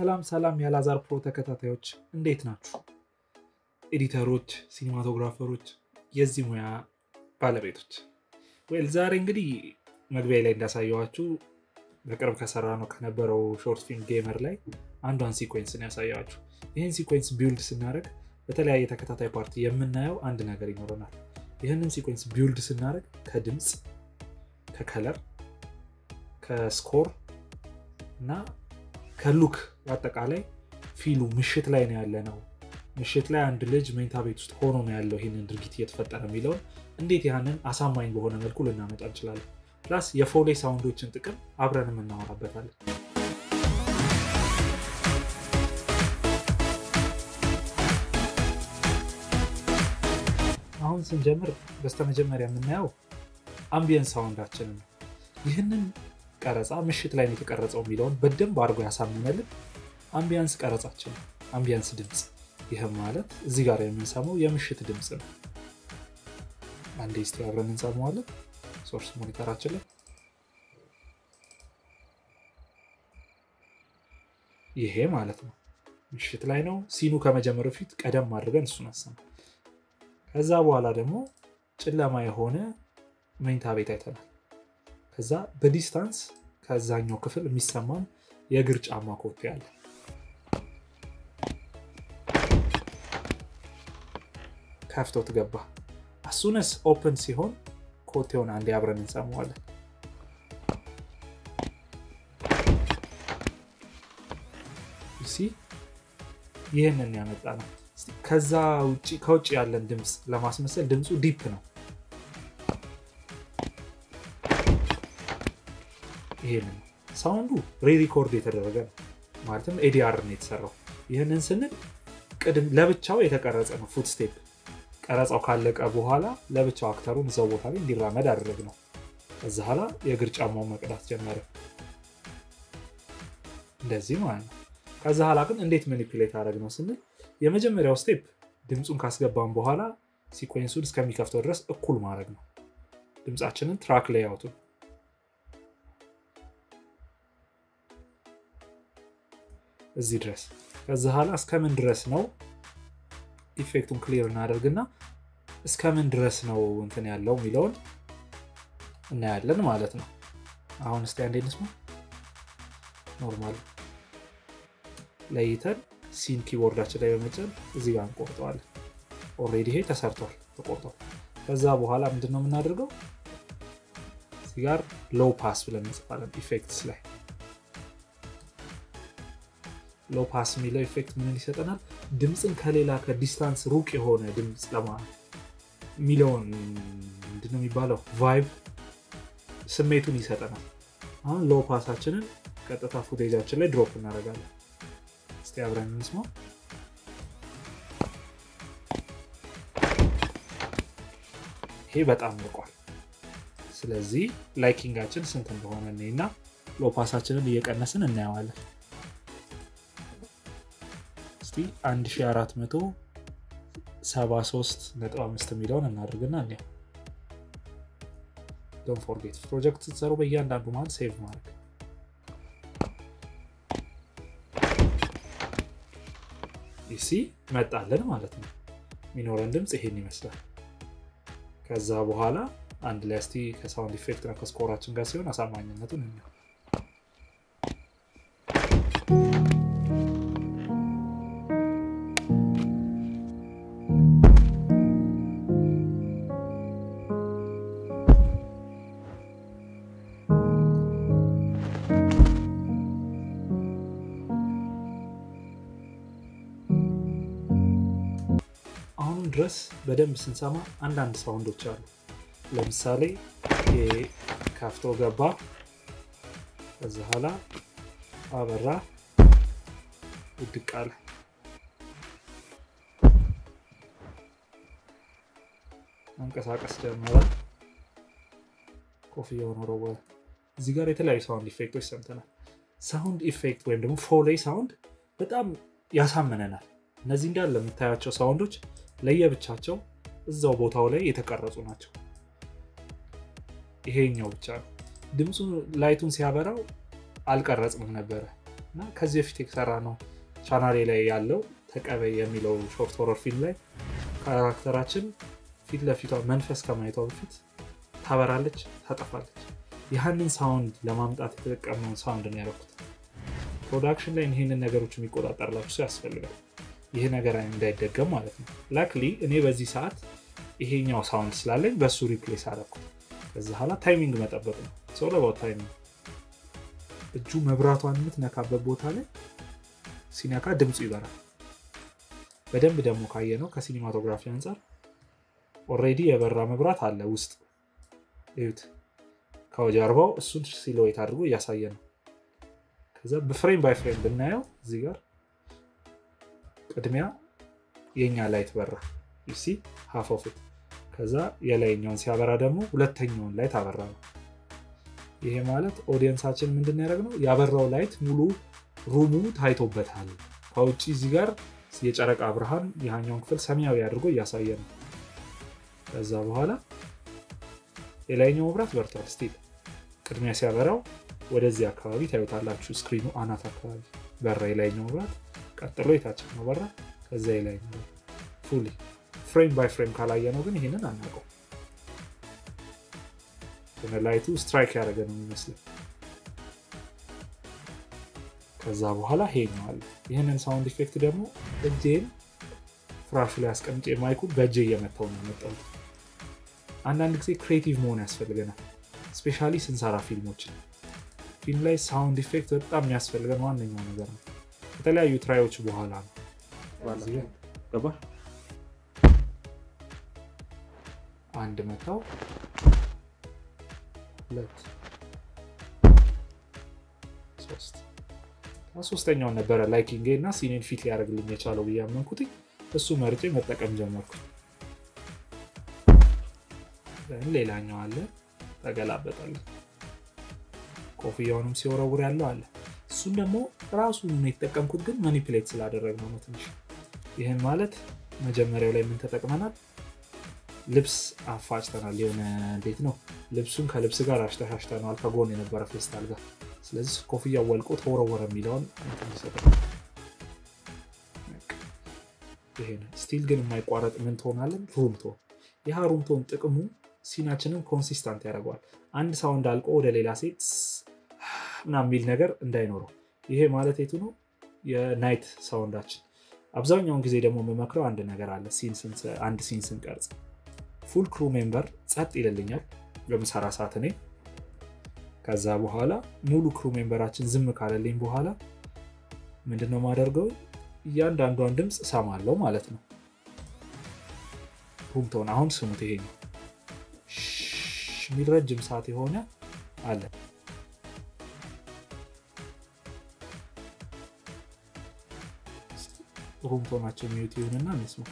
ሰላም የአላዛር ፕሮ ተከታታዮች እንዴት ናችሁ? ኤዲተሮች፣ ሲኒማቶግራፈሮች፣ የዚህ ሙያ ባለቤቶች። ዛሬ እንግዲህ መግቢያ ላይ እንዳሳየዋችሁ በቅርብ ከሰራነው ከነበረው ሾርት ፊልም ጌመር ላይ አንዷን ሲኩዌንስን ያሳያችሁ። ይህን ሲኩዌንስ ቢልድ ስናደርግ በተለያየ ተከታታይ ፓርቲ የምናየው አንድ ነገር ይኖረናል። ይህንን ሲኩዌንስ ቢልድ ስናደርግ ከድምጽ፣ ከከለር፣ ከስኮር እና ከሉክ አጠቃላይ ፊሉ ምሽት ላይ ነው ያለነው። ምሽት ላይ አንድ ልጅ መኝታ ቤት ውስጥ ሆኖ ነው ያለው ይሄንን ድርጊት እየተፈጠረ የሚለውን እንዴት ያንን አሳማኝ በሆነ መልኩ ልናመጣ እንችላለን። ፕላስ የፎሌ ሳውንዶችን ጥቅም አብረንም እናወራበታለን። አሁን ስንጀምር በስተመጀመሪያ የምናየው አምቢየንስ ሳውንዳችንን ነው። ይህንን ቀረጻ ምሽት ላይ ነው የተቀረጸው የሚለውን በደንብ አድርጎ ያሳምነልን አምቢየንስ ቀረጻችን፣ አምቢየንስ ድምጽ። ይህም ማለት እዚህ ጋር የምንሰማው የምሽት ድምጽ ነው። አንዴ እስቲ አብረን እንሰማዋለን ሶርስ ሞኒተራችን ላይ። ይሄ ማለት ነው ምሽት ላይ ነው። ሲኑ ከመጀመሩ በፊት ቀደም አድርገን እሱን አሰማ። ከዛ በኋላ ደግሞ ጨለማ የሆነ መኝታ ቤት አይተናል። ከዛ በዲስታንስ ከዛኛው ክፍል የሚሰማን የእግር ጫማ ኮቴ አለ። ከፍቶት ገባ። አሱነስ ኦፕን ሲሆን ኮቴውን አንዴ አብረን እንሰማዋለን። ይህንን ያመጣ ነው። ከዛ ከውጭ ያለን ድምጽ ለማስመሰል ድምጹ ዲፕ ነው። ይሄንን ሳውንዱ ሪኮርድ የተደረገ ነው ማለትም ኤዲአር ነው የተሰራው። ይሄንን ስንል ቅድም ለብቻው የተቀረጸ ነው። ፉት ስቴፕ ቀረጻው ካለቀ በኋላ ለብቻው አክተሩን እዛው ቦታ ላይ እንዲራመድ አደረግ ነው። ከዛ በኋላ የእግር ጫማው መቅዳት ጀመረ። እንደዚህ ማለት ነው። ከዛ በኋላ ግን እንዴት ማኒፑሌት አደረግ ነው ስንል የመጀመሪያው ስቴፕ ድምጹን ካስገባን በኋላ ሲኩዌንሱን እስከሚከፍተው ድረስ እኩል ማድረግ ነው። ድምጻችንን ትራክ ሌይአውቱን እዚህ ድረስ። ከዛ በኋላ እስከምን ድረስ ነው ኢፌክቱን ክሊር እናደርግና እስከምን ድረስ ነው እንትን ያለው የሚለውን እናያለን ማለት ነው። አሁን እስቲ አንዴ እንስማ። ኖርማል ለይተን ሲን ኪቦርዳችን ላይ በመጫን እዚህ ጋር እንቆርጠዋለን። ኦሬዲ ይሄ ተሰርቷል፣ ተቆርጧል። ከዛ በኋላ ምንድነው የምናደርገው? እዚህ ጋር ሎው ፓስ ብለን እንጽፋለን ኢፌክትስ ላይ። ሎው ፓስ የሚለው ኢፌክት ምን ይሰጠናል? ድምጽን ከሌላ ከዲስታንስ ሩቅ የሆነ ድምጽ የሚለውን ምንድነው የሚባለው ቫይብ ስሜቱን ይሰጠናል። አሁን ሎው ፓሳችንን ቀጥታ ፉቴጃችን ላይ ድሮፕ እናደርጋለን። እስቲ አብረን እንስማው። ይሄ በጣም ልቋል። ስለዚህ ላይኪንጋችን ስንት እንደሆነ እና ሎው ፓሳችንን እየቀነስን እናየዋለን። እስቲ 1473.5 ሚሊዮን እናድርግና እንዴ ዶንት ፎርጌት ፕሮጀክት ስትሰሩ በእያንዳንዱ ማለት ሴቭ ማድረግ። እሺ መጣለን ማለት ነው። ሚኖረን ድምጽ ይሄን ይመስላል። ከዛ በኋላ አንድ ላይ እስቲ ከሳውንድ ኢፌክት እና ከስኮራችን ጋር ሲሆን አሳማኝነቱን እንየው። ድረስ በደንብ ስንሰማ አንዳንድ ሳውንዶች አሉ። ለምሳሌ የካፍቶ ገባ፣ ከዛ በኋላ አበራ፣ ውድቃለ። አንቀሳቀስ ጀመረ፣ ኮፍያውን ወረወረ። እዚህ ጋር የተለያዩ ሳውንድ ኢፌክቶች ሰምተናል። ሳውንድ ኢፌክት ወይም ደግሞ ፎሌ ሳውንድ በጣም ያሳምነናል። እነዚህ እንዳለ የምታያቸው ሳውንዶች ለየብቻቸው እዛው ቦታው ላይ የተቀረጹ ናቸው። ይሄኛው ብቻ ነው ድምጹ ላይቱን ሲያበራው አልቀረጽንም ነበር። እና ከዚህ በፊት የተሰራ ነው ቻናሌ ላይ ያለው ተቀበይ የሚለው ሾርት ሆረር ፊልም ላይ ካራክተራችን ፊት ለፊቷ መንፈስ ከማየቷ በፊት ታበራለች ታጠፋለች ያንን ሳውንድ ለማምጣት የተጠቀመው ሳውንድ ነው ያደረኩት ፕሮዳክሽን ላይ ይሄንን ነገሮች የሚቆጣጠርላችሁ ሰው ያስፈልጋል ይሄ ነገር እንዳይደገም ማለት ነው ላክሊ እኔ በዚህ ሰዓት ይሄኛው ሳውንድ ስላለኝ በሱ ሪፕሌስ አደረኩት ከዛ ኋላ ታይሚንግ መጠበቅ ነው ሶ ለባው ታይሚንግ እጁ መብራቷን የምትነካበት ቦታ ላይ ሲነካ ድምፁ ይበራል በደንብ ደግሞ ካየነው ከሲኒማቶግራፊ አንፃር ኦሬዲ የበራ መብራት አለ ውስጥ እዩት ከወጀርባው እሱን ሲሉዌት አድርጎ ያሳየ ነው ከዛ በፍሬም ባይ ፍሬም ብናየው እዚህ ጋር ቅድሚያ የኛ ላይት በራ you see half of it ከዛ የላይኛውን ሲያበራ ደግሞ ሁለተኛውን ላይት አበራ ነው ይሄ ማለት ኦዲየንሳችን ምንድነው ያደረግነው ያበራው ላይት ሙሉ ሩሙ ታይቶበታል ከውጪ እዚህ ጋር የጨረቃ ብርሃን ያኛውን ክፍል ሰማያዊ አድርጎ ያሳየ ነው ከዛ በኋላ የላይኛው መብራት በርቷል ስቲል ቅድሚያ ሲያበራው ወደዚህ አካባቢ ታዩታላችሁ ስክሪኑ አናት አካባቢ በራ የላይኛው መብራት ቀጥሎ የታችኛው በራ ከዛ የላይኛው ፉሊ ፍሬም ባይ ፍሬም ካላየነው ግን ይሄንን አናውቀው ላይቱ ስትራይክ ያደረገ ነው የሚመስለው ከዛ በኋላ ሄኛው አለ ይሄንን ሳውንድ ኢፌክት ደግሞ እጄን ፍራሹ ላይ አስቀምጬ ማይኩን በእጄ እየመታው ነው የመጣው አንዳንድ ጊዜ ክሬቲቭ መሆን ያስፈልገናል ስፔሻሊ ስንሰራ ፊልም ላይ ሳውንድ ኢፌክት በጣም የሚያስፈልገን ዋነኛው ነገር ነው የተለያዩ ትራዮች በኋላ ነው ገባ አንድ መታው ሁለት ሶስት ሶስተኛው ነበር ላይኪንግ እና ሲኔን ፊት ሊያደርግልኝ የቻለው በያመንኩት እሱ መርጬ መጠቀም ጀመርኩ ሌላኛው አለ ተገላበጣል ኮፊያውንም ሲወረውር ያለው አለ እሱን ደግሞ ራሱን ነው የተጠቀምኩት ግን ማኒፑሌት ስላደረግነው ነው ትንሽ ይሄን ማለት መጀመሪያው ላይ ምን ተጠቅመናል ልብስ አፋጭተናል የሆነ እንዴት ነው ልብሱን ከልብስ ጋር አሽተሻሽተናል ከጎን የነበረ ፌስታል ጋር ስለዚህ ኮፊያው ወልቆ ተወረወረ የሚለውን እንተሰጠው ይሄን ስቲል ግን የማይቋረጥ ምን ትሆናለን ሩምቶን ያ ሩምቶን ጥቅሙ ሲናችንን ኮንሲስታንት ያደርጋል አንድ ሳውንድ አልቆ ወደ ሌላ ሴት ምናምን ሚል ነገር እንዳይኖረው ይሄ ማለት የቱ ነው የናይት ሳውንዳችን አብዛኛውን ጊዜ ደግሞ መመክረው አንድ ነገር አለ አንድ ሲንስን ቀርጽ ፉል ክሩ ሜምበር ጸጥ ይልልኛል ለምሳራ ሰዓት እኔ ከዛ በኋላ ሙሉ ክሩ ሜምበራችን ዝም ካለልኝ በኋላ ምንድነው ማደርገው እያንዳንዷን ድምጽ ሰማለው ማለት ነው ሩምቶን አሁን ስሙት ይሄ ነው ሚረጅም ሰዓት የሆነ አለ ሩምቶናችን ሚውት ይሁንና እንስማ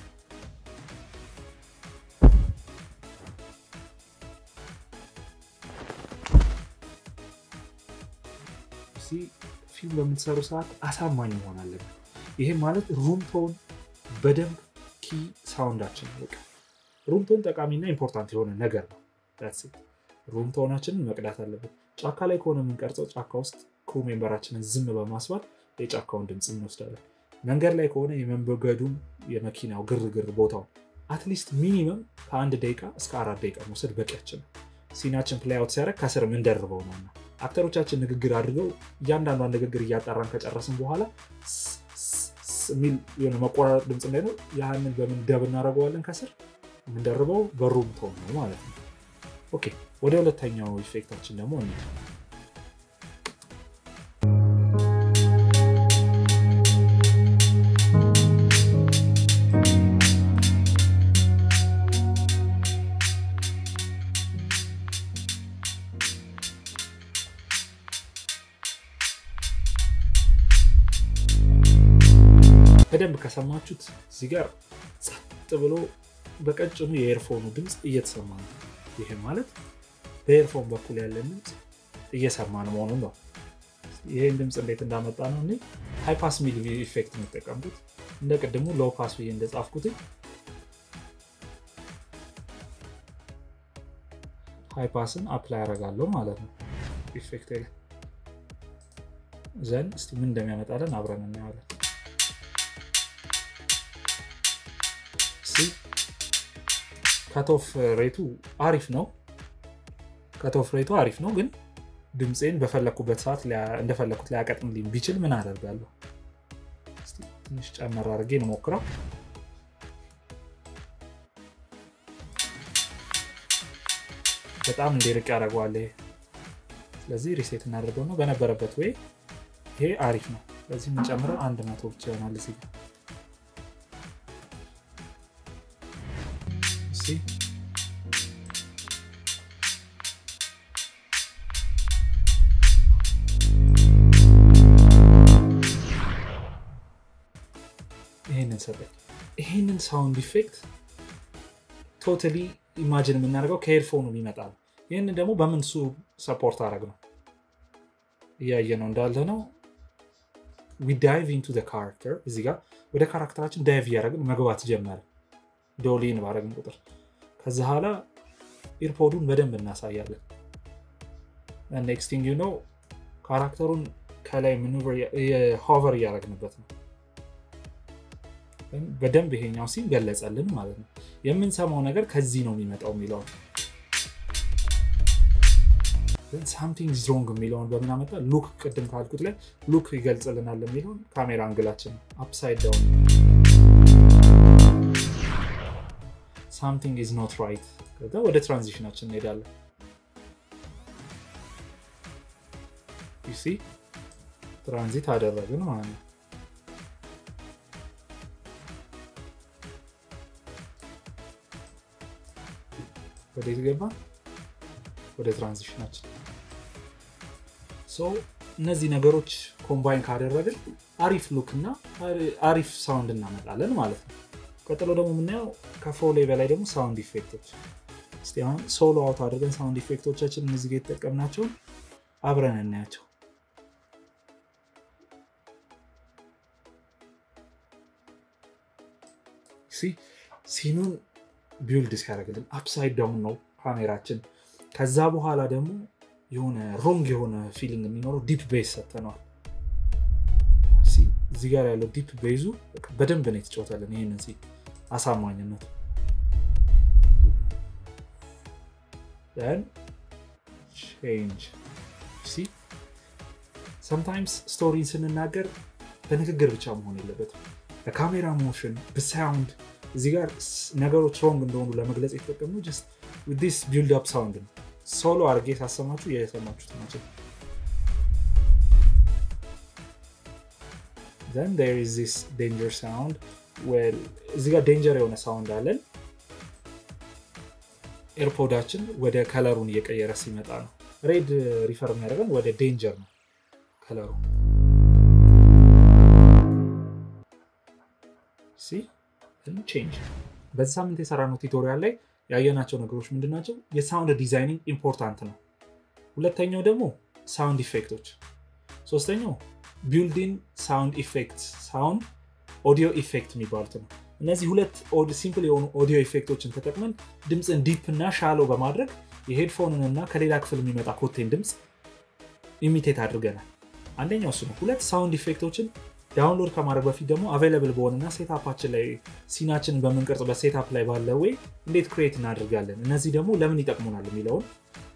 ፊልም በምትሰሩ ሰዓት አሳማኝ መሆን አለበት ይሄ ማለት ሩምቶን በደንብ ኪ ሳውንዳችን ነው ሩምቶን ጠቃሚና ኢምፖርታንት የሆነ ነገር ነው that's it ሩምቶናችንን መቅዳት አለበት ጫካ ላይ ከሆነ የምንቀርጸው ጫካ ውስጥ ክሩ ሜምበራችንን ዝም በማስባት የጫካውን ድምጽ እንወስዳለን መንገድ ላይ ከሆነ የመንገዱን የመኪናው ግርግር ቦታው አትሊስት ሚኒመም ከ1 ደቂቃ እስከ 4 ደቂቃ መውሰድ በቂያችን ነው ሲናችን ፕሌይ አውት ሲያደርግ ከስር ምን ደርበው ነውና አክተሮቻችን ንግግር አድርገው እያንዳንዷን ንግግር እያጣራን ከጨረስን በኋላ ሚል የሆነ መቆራረጥ ድምጽ እንዳይኖር ያንን በምን ደብ እናደርገዋለን ከስር ምን ደርበው በሩምቶን ነው ማለት ነው ኦኬ ወደ ሁለተኛው ኢፌክታችን ደግሞ እንሂድ በደንብ ከሰማችሁት እዚህ ጋር ጸጥ ብሎ በቀጭኑ የኤርፎኑ ድምጽ እየተሰማ ነው ይሄ ማለት በኤርፎን በኩል ያለን ድምጽ እየሰማን መሆኑን ነው ይሄን ድምጽ እንዴት እንዳመጣ ነው እኔ ሃይ ፓስ ሚድ ኢፌክት ነው ተጠቀምኩት እንደ ቀድሞ ሎው ፓስ ብዬ እንደጻፍኩት ሃይ ፓስን አፕላይ አደርጋለሁ ማለት ነው ኢፌክት ላይ ዘን እስቲ ምን እንደሚያመጣልን አብረን እናያለን see cut off rate አሪፍ ነው cut off rate አሪፍ ነው ግን ድምጼን በፈለኩበት ሰዓት እንደፈለኩት ሊያቀጥምልኝ ቢችል ምን አደርጋለሁ እስቲ ትንሽ ጨመር አድርጌ እንሞክረው በጣም እንዲርቅ ያደርገዋል ስለዚህ ሪሴት እናደርገውና በነበረበት ወይ ይሄ አሪፍ ነው ስለዚህ ምን ጨምረው 100 ብቻ ይሆናል እዚህ see ይሄንን ሳውንድ ኢፌክት ቶታሊ ኢማጂን የምናደርገው ከሄድፎኑ ይመጣል ይሄንን ደግሞ በምን ሰፖርት አደረግ ነው ያየነው እንዳለ ነው we dive into the character እዚህ ጋር ወደ ካራክተራችን ዳይቭ ያደርግን መግባት ጀመረ ዶሊን ባረግን ቁጥር ከዛ ኋላ ኢርፖዱን በደንብ እናሳያለን and next thing you know ካራክተሩን ከላይ ማኑቨር ሆቨር ያደርግንበት ነው በደንብ ይሄኛው ሲን ገለጸልን ማለት ነው የምንሰማው ነገር ከዚህ ነው የሚመጣው የሚለው then something is wrong የሚለውን በምን አመጣ ሉክ ቀደም ካልኩት ላይ ሉክ ይገልጽልናል የሚለው ካሜራ አንግላችን upside down something is not right ከዛ ወደ ትራንዚሽናችን እንሄዳለን you see ትራንዚት አደረግን ማለት ነው ወደ ይገባ ወደ ትራንዚሽናችን so እነዚህ ነገሮች ኮምባይን ካደረግን አሪፍ ሉክ እና አሪፍ ሳውንድ እናመጣለን ማለት ነው ቀጥሎ ደግሞ ምናየው ከፎሌ በላይ ደግሞ ሳውንድ ኢፌክቶች እስቲ አሁን ሶሎ አውት አድርገን ሳውንድ ኢፌክቶቻችን እዚህ ጋር ተጠቀምናቸው አብረን እናያቸው see ሲኑን ቢልድ ሲያደርግልን upside down ነው ካሜራችን ከዛ በኋላ ደግሞ የሆነ ሮንግ የሆነ ፊሊንግ የሚኖረው ዲፕ ቤዝ ሰተናል እዚህ ጋር ያለው ዲፕ ቤዙ በደንብ ነው የተጫወተልን ይሄንን ሲ አሳማኝነት then change see sometimes stories ስንናገር በንግግር ብቻ መሆን የለበትም በካሜራ ሞሽን በሳውንድ እዚህ ጋር ነገሮች ሮንግ እንደሆኑ ለመግለጽ የተጠቀምነው just with this build up sound ሶሎ አርጌ ሳሰማችሁ የሰማችሁት ናቸው then there is this danger sound well እዚህ ጋር danger የሆነ ሳውንድ አለን ኤርፖዳችን ወደ ከለሩን እየቀየረ ሲመጣ ነው ሬድ ሪፈር የሚያደርገን ወደ danger ነው ከለሩ see and change በዚህ ሳምንት የሰራነው ቱቶሪያል ላይ ያየናቸው ነገሮች ምንድናቸው የሳውንድ ዲዛይኒንግ ኢምፖርታንት ነው ሁለተኛው ደግሞ ሳውንድ ኢፌክቶች ሶስተኛው ቢልዲንግ ሳውንድ ኢፌክትስ ሳውንድ ኦዲዮ ኢፌክት የሚባሉት ነው እነዚህ ሁለት ሲምፕል የሆኑ ኦዲዮ ኢፌክቶችን ተጠቅመን ድምጽን ዲፕ እና ሻሎ በማድረግ የሄድፎንንና ከሌላ ክፍል የሚመጣ ኮቴን ድምጽ ኢሚቴት አድርገናል አንደኛው እሱ ነው ሁለት ሳውንድ ኢፌክቶችን ዳውንሎድ ከማድረግ በፊት ደግሞ አቬሌብል በሆነና ሴትአፓችን ላይ ሲናችንን በመንቀርጽበት ሴትአፕ ላይ ባለው ወይ እንዴት ክሬት እናደርጋለን እነዚህ ደግሞ ለምን ይጠቅሙናል የሚለው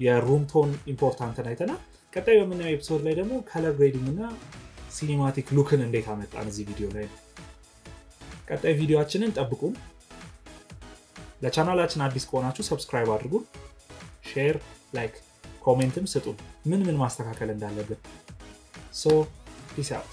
የሩም ቶን ኢምፖርታንት አይተናል ቀጣይ በምናየው ኤፒሶድ ላይ ደግሞ ከለር ግሬዲንግ እና ሲኒማቲክ ሉክን እንዴት አመጣን እዚህ ቪዲዮ ላይ ቀጣይ ቪዲዮአችንን ጠብቁን ለቻናላችን አዲስ ከሆናችሁ ሰብስክራይብ አድርጉ ሼር ላይክ ኮሜንትም ስጡ ምን ማስተካከል እንዳለብን so peace out